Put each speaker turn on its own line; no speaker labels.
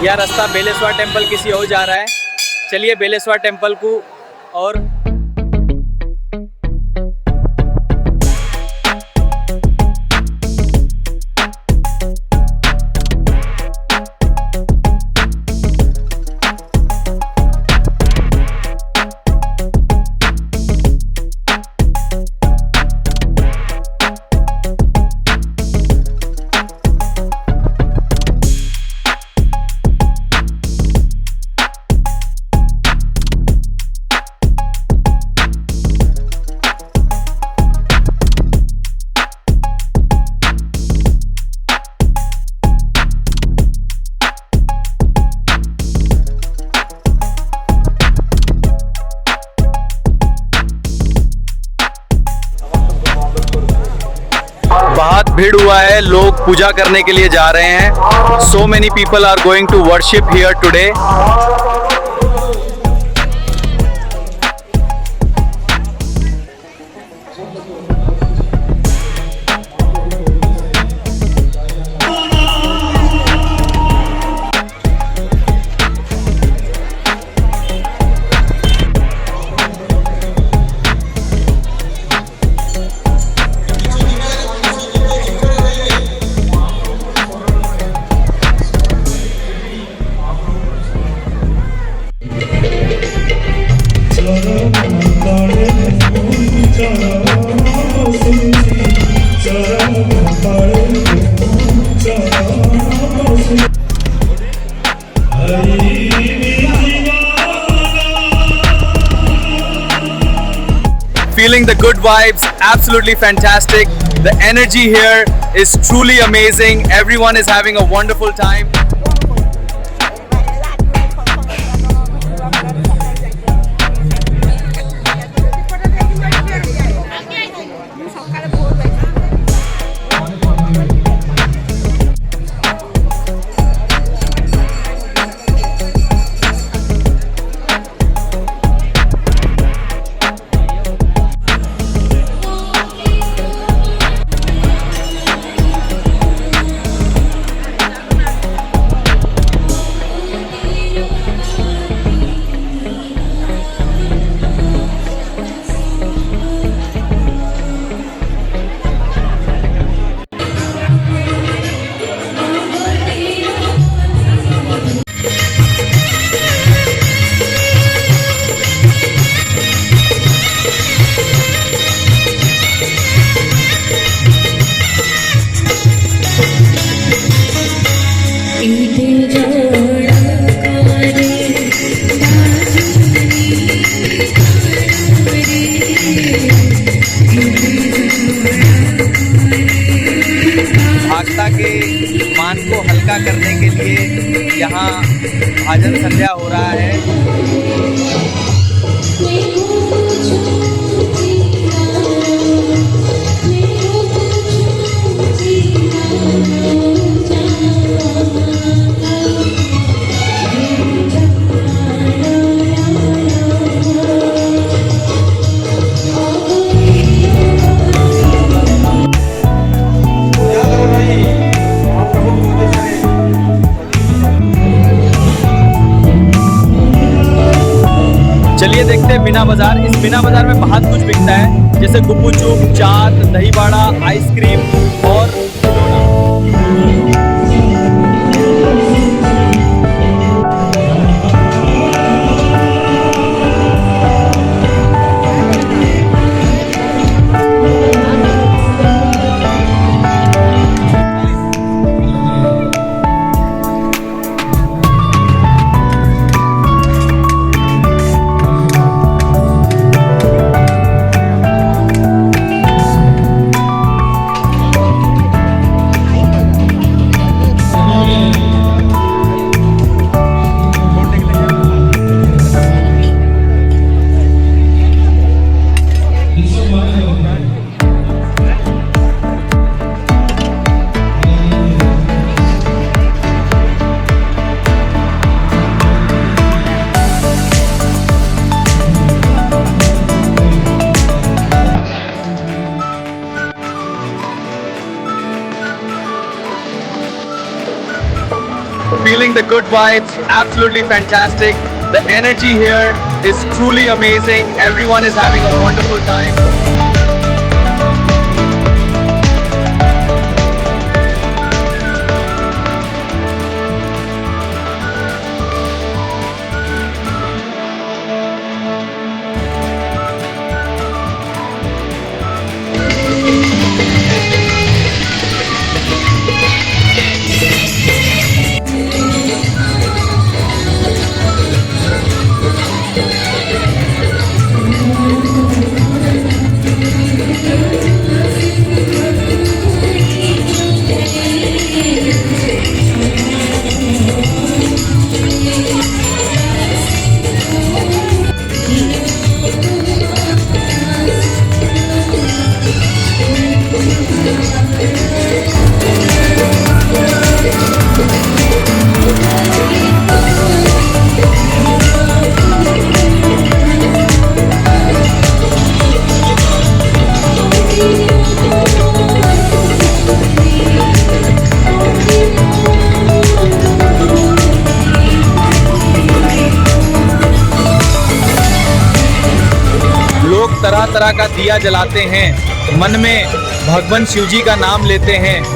यह रास्ता बेलेश्वर टेम्पल किसी और जा रहा है। चलिए बेलेश्वर टेम्पल को और बहुत भीड़ हुआ है, लोग पूजा करने के लिए जा रहे हैं। So many people are going to worship here today. Feeling the good vibes, absolutely fantastic. The energy here is truly amazing. Everyone is having a wonderful time. भागता के मान को हल्का करने के लिए यहाँ भजन संध्या हो रहा है। चलिए देखते हैं मीना बाजार। इस मीना बाजार में बहुत कुछ बिकता है, जैसे गुप्पू चुप, चाट, दही बड़ा, आइसक्रीम और खिलौना। feeling the good vibes, absolutely fantastic. The energy here is truly amazing. Everyone is having a wonderful time. लोग तरह तरह का दिया जलाते हैं, मन में भगवान शिव जी का नाम लेते हैं